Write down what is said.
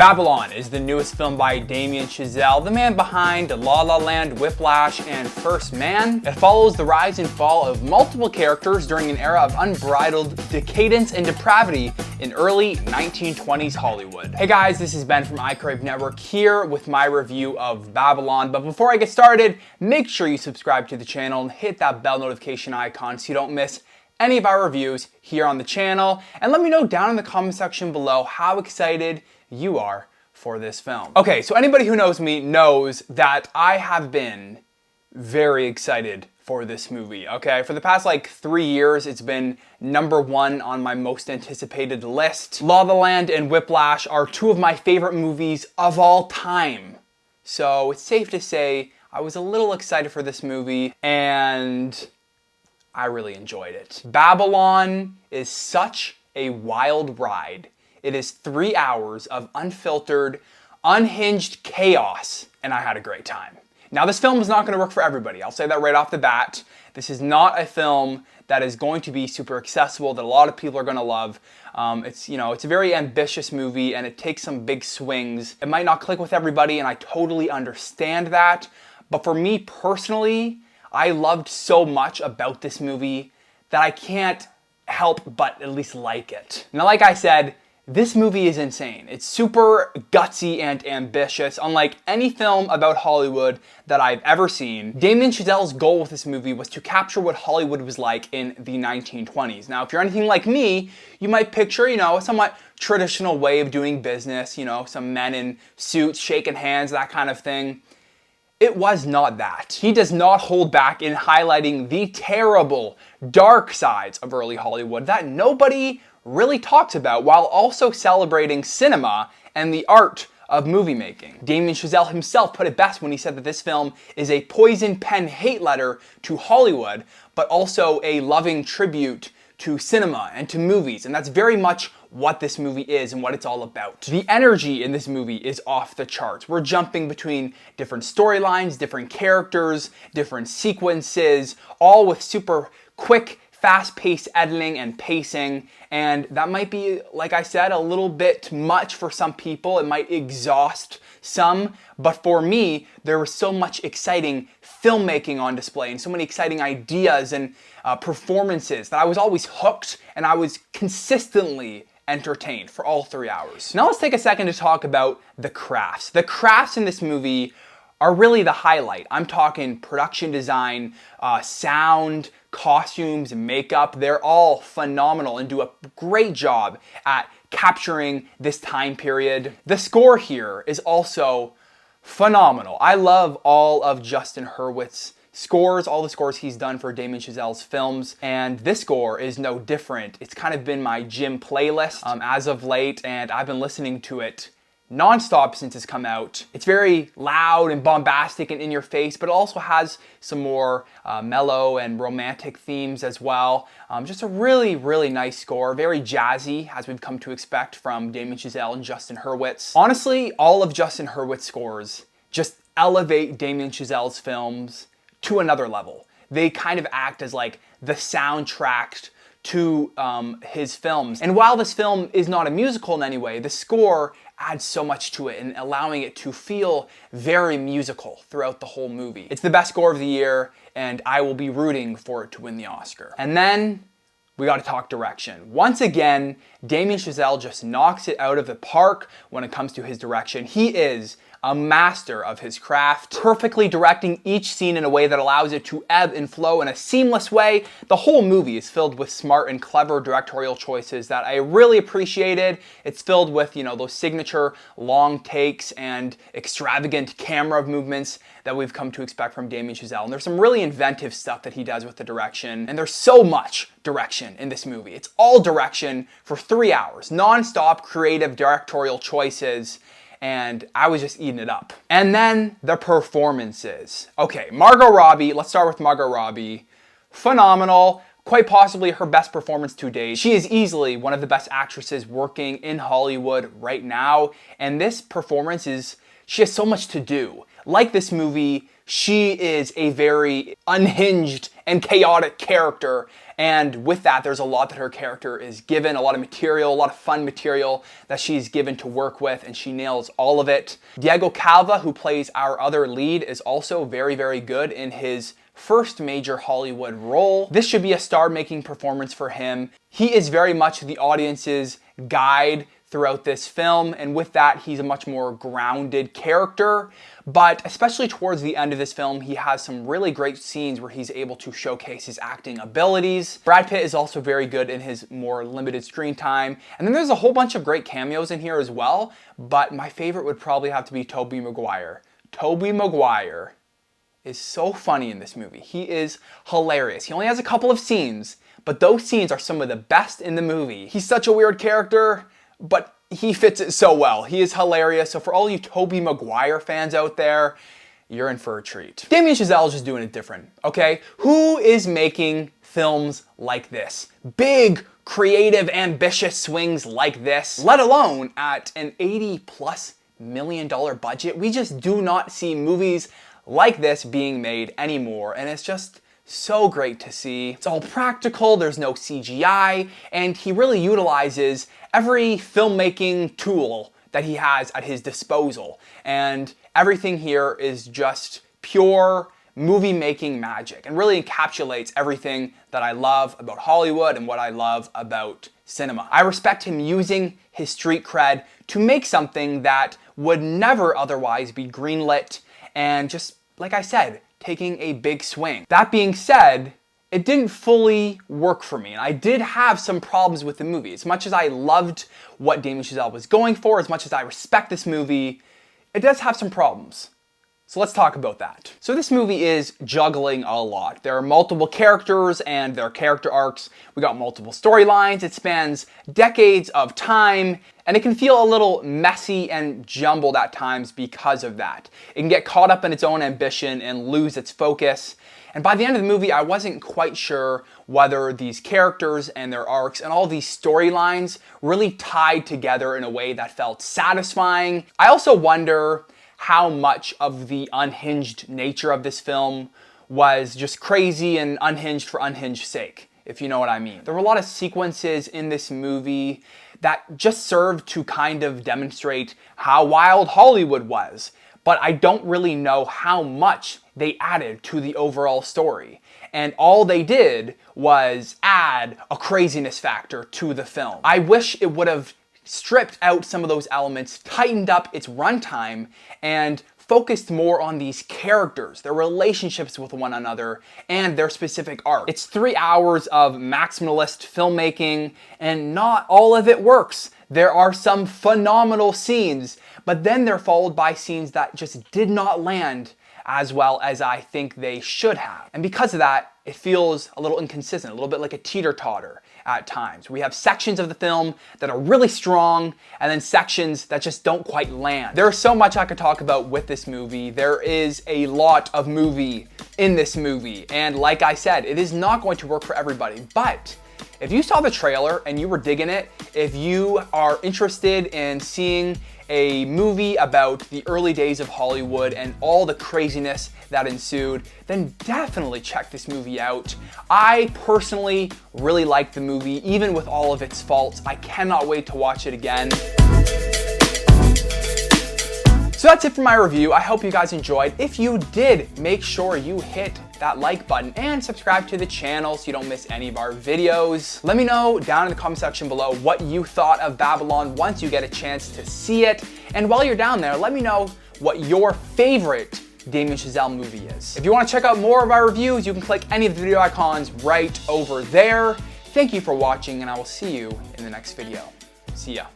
Babylon is the newest film by Damien Chazelle, the man behind La La Land, Whiplash, and First Man. It follows the rise and fall of multiple characters during an era of unbridled decadence and depravity in early 1920s Hollywood. Hey guys, this is Ben from iCrave Network here with my review of Babylon. But before I get started, make sure you subscribe to the channel and hit that bell notification icon so you don't miss any of our reviews here on the channel. And let me know down in the comment section below how excited you are for this film. Okay, so anybody who knows me knows that I have been very excited for this movie, okay? For the past 3 years, it's been #1 on my most anticipated list. La La Land and Whiplash are two of my favorite movies of all time. So it's safe to say I was a little excited for this movie, and I really enjoyed it. Babylon is such a wild ride. It is 3 hours of unfiltered, unhinged chaos, and I had a great time. Now, this film is not going to work for everybody. I'll say that right off the bat. This is not a film that is going to be super accessible, that a lot of people are going to love. It's a very ambitious movie, and it takes some big swings. It might not click with everybody, and I totally understand that. But for me personally, I loved so much about this movie that I can't help but at least like it. Now, like I said, this movie is insane. It's super gutsy and ambitious, unlike any film about Hollywood that I've ever seen. Damien Chazelle's goal with this movie was to capture what Hollywood was like in the 1920s. Now, if you're anything like me, you might picture, a somewhat traditional way of doing business, some men in suits shaking hands, that kind of thing. It was not that. He does not hold back in highlighting the terrible, dark sides of early Hollywood that nobody really talks about, while also celebrating cinema and the art of movie making. Damien Chazelle himself put it best when he said that this film is a poison pen hate letter to Hollywood, but also a loving tribute to cinema and to movies, and that's very much what this movie is and what it's all about. The energy in this movie is off the charts. We're jumping between different storylines, different characters, different sequences, all with super quick, fast-paced editing and pacing, and that might be, like I said, a little bit much for some people. It might exhaust some, but for me, there was so much exciting filmmaking on display and so many exciting ideas and performances that I was always hooked, and I was consistently entertained for all 3 hours. Now let's take a second to talk about the crafts. The crafts in this movie are really the highlight. I'm talking production design, sound, costumes, makeup. They're all phenomenal and do a great job at capturing this time period. The score here is also phenomenal. I love all of Justin Hurwitz's scores, all the scores he's done for Damien Chazelle's films, and this score is no different. It's kind of been my gym playlist as of late, and I've been listening to it non-stop since it's come out. It's very loud and bombastic and in your face, but it also has some more mellow and romantic themes as well. Just a really, really nice score. Very jazzy, as we've come to expect from Damien Chazelle and Justin Hurwitz. Honestly, all of Justin Hurwitz's scores just elevate Damien Chazelle's films to another level. They kind of act as the soundtrack to his films. And while this film is not a musical in any way, the score adds so much to it and allowing it to feel very musical throughout the whole movie. It's the best score of the year, and I will be rooting for it to win the Oscar. And then we got to talk direction. Once again, Damien Chazelle just knocks it out of the park when it comes to his direction. He is a master of his craft, perfectly directing each scene in a way that allows it to ebb and flow in a seamless way. The whole movie is filled with smart and clever directorial choices that I really appreciated. It's filled with, those signature long takes and extravagant camera movements that we've come to expect from Damien Chazelle. And there's some really inventive stuff that he does with the direction. And there's so much direction in this movie. It's all direction for 3 hours, non-stop creative directorial choices, and I was just eating it up. And then the performances. Okay, Margot Robbie, let's start with Margot Robbie. Phenomenal, quite possibly her best performance to date. She is easily one of the best actresses working in Hollywood right now, and this performance she has so much to do. like this movie, she is a very unhinged and chaotic character. And with that, there's a lot that her character is given, a lot of material, a lot of fun material that she's given to work with, and she nails all of it. Diego Calva, who plays our other lead, is also very, very good in his first major Hollywood role. This should be a star-making performance for him. He is very much the audience's guide throughout this film, and with that, he's a much more grounded character. But especially towards the end of this film, he has some really great scenes where he's able to showcase his acting abilities. Brad Pitt is also very good in his more limited screen time. And then there's a whole bunch of great cameos in here as well, but my favorite would probably have to be Tobey Maguire. Tobey Maguire is so funny in this movie. He is hilarious. He only has a couple of scenes, but those scenes are some of the best in the movie. He's such a weird character, but he fits it so well. He is hilarious. So for all you Tobey Maguire fans out there, you're in for a treat. Damien Chazelle is just doing it different, okay? Who is making films like this? Big, creative, ambitious swings like this, let alone at an $80+ million budget. We just do not see movies like this being made anymore, and it's just so great to see. It's all practical, there's no CGI, and he really utilizes every filmmaking tool that he has at his disposal. And everything here is just pure movie-making magic and really encapsulates everything that I love about Hollywood and what I love about cinema. I respect him using his street cred to make something that would never otherwise be greenlit, and just, like I said, taking a big swing. That being said, it didn't fully work for me, and I did have some problems with the movie. As much as I loved what Damien Chazelle was going for, as much as I respect this movie, it does have some problems. So let's talk about that. So this movie is juggling a lot. There are multiple characters and their character arcs. We got multiple storylines. It spans decades of time, and it can feel a little messy and jumbled at times because of that. It can get caught up in its own ambition and lose its focus. And by the end of the movie, I wasn't quite sure whether these characters and their arcs and all these storylines really tied together in a way that felt satisfying. I also wonder how much of the unhinged nature of this film was just crazy and unhinged for unhinged sake, if you know what I mean. There were a lot of sequences in this movie that just served to kind of demonstrate how wild Hollywood was, but I don't really know how much they added to the overall story. And all they did was add a craziness factor to the film. I wish it would have stripped out some of those elements, tightened up its runtime, and focused more on these characters, their relationships with one another, and their specific arc. It's 3 hours of maximalist filmmaking, and not all of it works. There are some phenomenal scenes, but then they're followed by scenes that just did not land as well as I think they should have. And because of that, it feels a little inconsistent, a little bit like a teeter-totter at times. We have sections of the film that are really strong, and then sections that just don't quite land. There's so much I could talk about with this movie. There is a lot of movie in this movie, and like I said, it is not going to work for everybody, but if you saw the trailer and you were digging it, if you are interested in seeing a movie about the early days of Hollywood and all the craziness that ensued, then definitely check this movie out. I personally really liked the movie, even with all of its faults. I cannot wait to watch it again. So that's it for my review. I hope you guys enjoyed. If you did, make sure you hit that like button and subscribe to the channel so you don't miss any of our videos. Let me know down in the comment section below what you thought of Babylon once you get a chance to see it. And while you're down there, let me know what your favorite Damien Chazelle movie is. If you want to check out more of our reviews, you can click any of the video icons right over there. Thank you for watching, and I will see you in the next video. See ya.